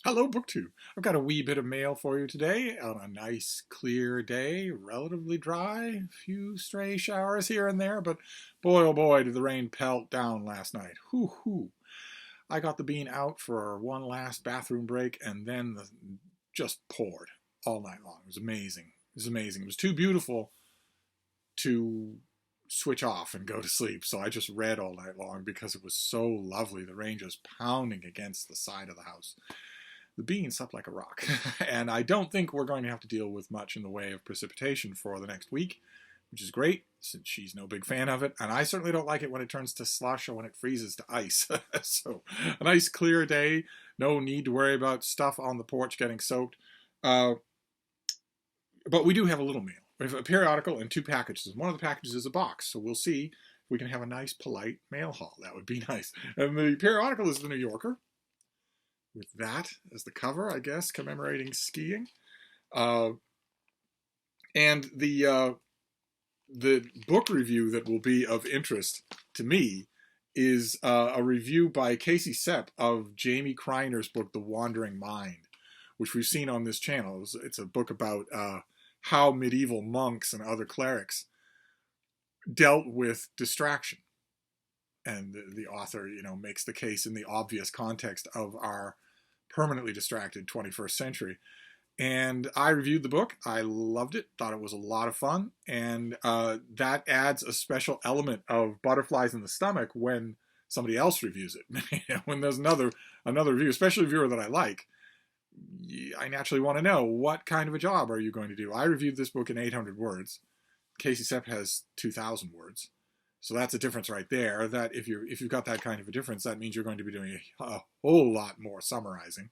Hello, BookTube. I've got a wee bit of mail for you today on a nice, clear day, relatively dry, a few stray showers here and there, but boy, oh boy, did the rain pelt down last night. Hoo hoo. I got the bean out for one last bathroom break, and then just poured all night long. It was amazing. It was amazing. It was too beautiful to switch off and go to sleep, so I just read all night long because it was so lovely. The rain just pounding against the side of the house. The bean slept like a rock. And I don't think we're going to have to deal with much in the way of precipitation for the next week, which is great since she's no big fan of it. And I certainly don't like it when it turns to slush or when it freezes to ice. So a nice clear day. No need to worry about stuff on the porch getting soaked. But we do have a little mail. We have a periodical and two packages. One of the packages is a box. So we'll see if we can have a nice, polite mail haul. That would be nice. And the periodical is the New Yorker, with that as the cover, I guess, commemorating skiing. Uh, and the book review that will be of interest to me is a review by Casey Sepp of Jamie Kriner's book, The Wandering Mind, which we've seen on this channel. It's a book about how medieval monks and other clerics dealt with distraction. And the author, makes the case in the obvious context of our permanently distracted 21st century. And I reviewed the book. I loved it, thought it was a lot of fun. And that adds a special element of butterflies in the stomach when somebody else reviews it. When there's another review, especially a viewer that I like, I naturally want to know, what kind of a job are you going to do? I reviewed this book in 800 words. Casey Sepp has 2,000 words. So that's a difference right there. That if you've got that kind of a difference, that means you're going to be doing a whole lot more summarizing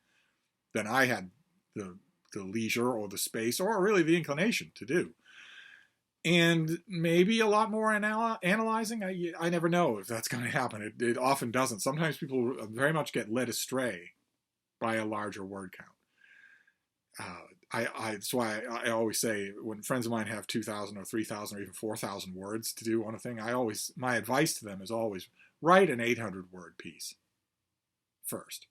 than I had the leisure or the space or really the inclination to do. And maybe a lot more analyzing. I never know if that's going to happen. It often doesn't. Sometimes people very much get led astray by a larger word count. That's why I always say, when friends of mine have 2,000 or 3,000 or even 4,000 words to do on a thing, my advice to them is always write an 800-word piece first,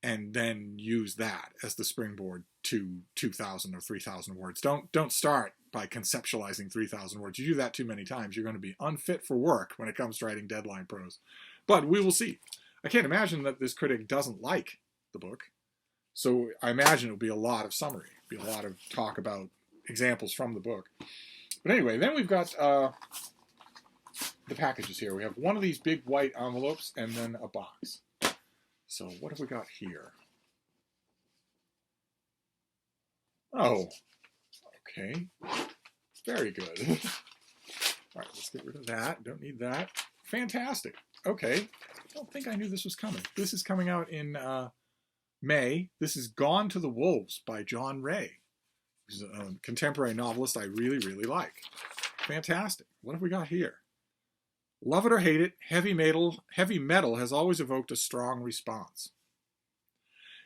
and then use that as the springboard to 2,000 or 3,000 words. Don't start by conceptualizing 3,000 words. You do that too many times, you're going to be unfit for work when it comes to writing deadline prose. But we will see. I can't imagine that this critic doesn't like the book. So I imagine it'll be a lot of summary, be a lot of talk about examples from the book. But anyway, then we've got the packages here. We have one of these big white envelopes and then a box. So what have we got here? Oh, okay. Very good. All right, let's get rid of that. Don't need that. Fantastic. Okay. I don't think I knew this was coming. This is coming out in May. This is Gone to the Wolves by John Ray, who's a contemporary novelist I really, really like. Fantastic. What have we got here? Love it or hate it, heavy metal has always evoked a strong response.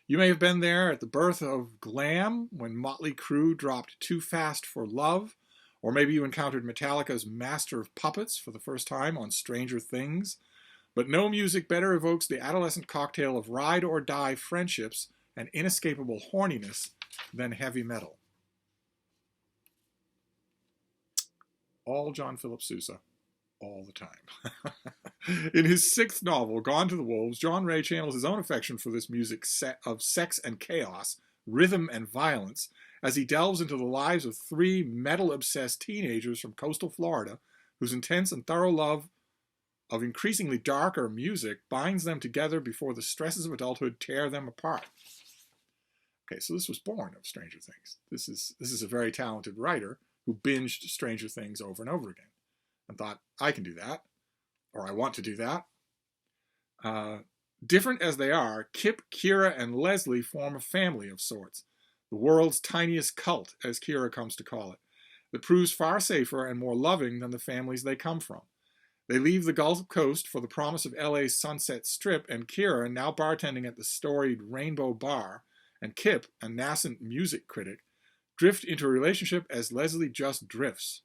You may have been there at the birth of glam when Motley Crue dropped Too Fast for Love, or maybe you encountered Metallica's Master of Puppets for the first time on Stranger Things. But no music better evokes the adolescent cocktail of ride or die friendships and inescapable horniness than heavy metal. All John Philip Sousa, all the time. In his sixth novel, Gone to the Wolves, John Ray channels his own affection for this music of sex and chaos, rhythm and violence, as he delves into the lives of three metal-obsessed teenagers from coastal Florida whose intense and thorough love of increasingly darker music binds them together before the stresses of adulthood tear them apart. Okay, so this was born of Stranger Things. This is a very talented writer who binged Stranger Things over and over again and thought, I can do that, or I want to do that. Different as they are, Kip, Kira, and Leslie form a family of sorts, the world's tiniest cult, as Kira comes to call it, that proves far safer and more loving than the families they come from. They leave the Gulf Coast for the promise of LA's Sunset Strip, and Kira, now bartending at the storied Rainbow Bar, and Kip, a nascent music critic, drift into a relationship as Leslie just drifts.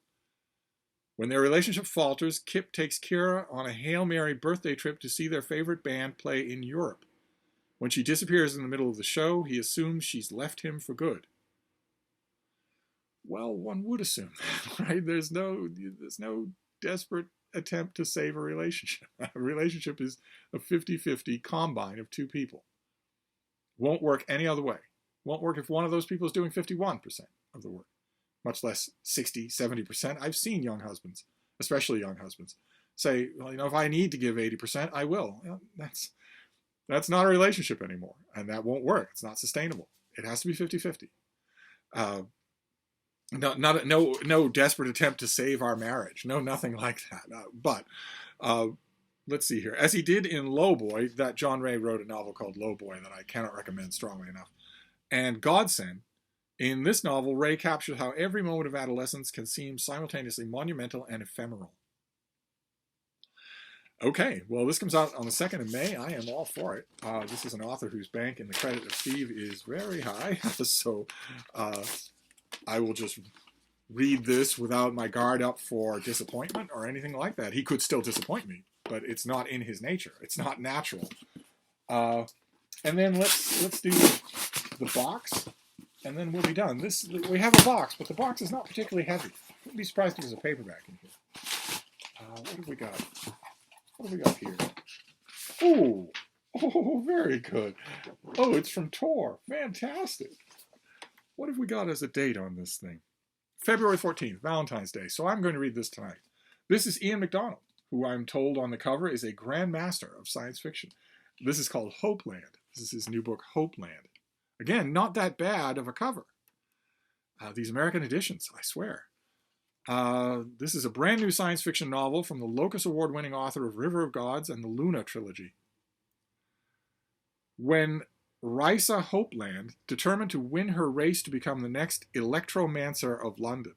When their relationship falters, Kip takes Kira on a Hail Mary birthday trip to see their favorite band play in Europe. When she disappears in the middle of the show, he assumes she's left him for good. Well, one would assume that, right? There's no desperate attempt to save a relationship. A relationship is a 50-50 combine of two people. Won't work any other way. Won't work if one of those people is doing 51% of the work, much less 60, 70%. I've seen young husbands, especially young husbands, say, well, if I need to give 80%, I will. Well, that's not a relationship anymore, and that won't work. It's not sustainable. It has to be 50-50. No desperate attempt to save our marriage. No, nothing like that. But let's see here. As he did in Lowboy, that John Ray wrote a novel called Lowboy that I cannot recommend strongly enough, and Godsend, in this novel, Ray captures how every moment of adolescence can seem simultaneously monumental and ephemeral. Okay, well, this comes out on the 2nd of May. I am all for it. This is an author whose bank in the credit of Steve is very high, so I will just read this without my guard up for disappointment or anything like that. He could still disappoint me, but it's not in his nature. It's not natural. And then let's do the box, and then we'll be done. We have a box, but the box is not particularly heavy. I wouldn't be surprised if there's a paperback in here. What have we got? What have we got here? Oh, very good. Oh, it's from Tor. Fantastic. What have we got as a date on this thing? February 14th, Valentine's Day. So I'm going to read this tonight. This is Ian MacDonald, who I'm told on the cover is a grandmaster of science fiction. This is called Hopeland. This is his new book, Hopeland. Again, not that bad of a cover. These American editions, I swear. This is a brand new science fiction novel from the Locus Award-winning author of River of Gods and the Luna trilogy. When Risa Hopeland, determined to win her race to become the next electromancer of London,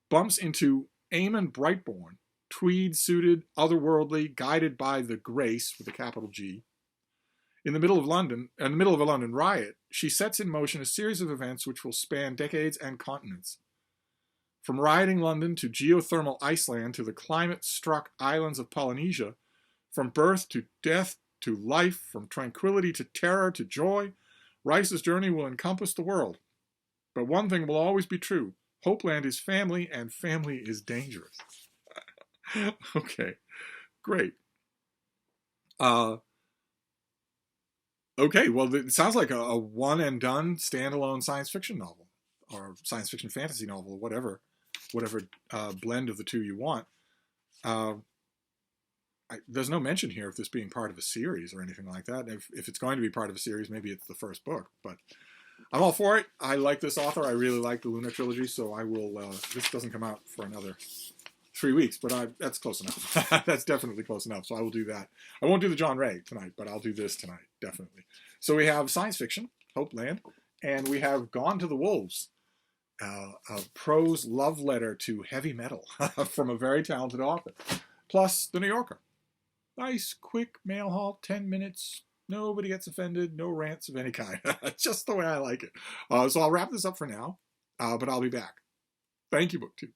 bumps into Eamon Brightborn, tweed-suited, otherworldly, guided by the Grace, with a capital G. In the middle of a London riot, she sets in motion a series of events which will span decades and continents. From rioting London to geothermal Iceland to the climate-struck islands of Polynesia, from birth to death to life, from tranquility to terror to joy, Rice's journey will encompass the world. But one thing will always be true. Hopeland is family, and family is dangerous. Okay, great. Okay, well, it sounds like a one-and-done standalone science fiction novel, or science fiction fantasy novel, whatever blend of the two you want. There's no mention here of this being part of a series or anything like that. If it's going to be part of a series, maybe it's the first book. But I'm all for it. I like this author. I really like the Luna trilogy, so I will... this doesn't come out for another 3 weeks, but that's close enough. That's definitely close enough, so I will do that. I won't do the John Ray tonight, but I'll do this tonight, definitely. So we have science fiction, Hopeland, and we have Gone to the Wolves, a prose love letter to heavy metal from a very talented author, plus The New Yorker. Nice, quick mail haul, 10 minutes. Nobody gets offended. No rants of any kind. Just the way I like it. So I'll wrap this up for now, but I'll be back. Thank you, BookTube.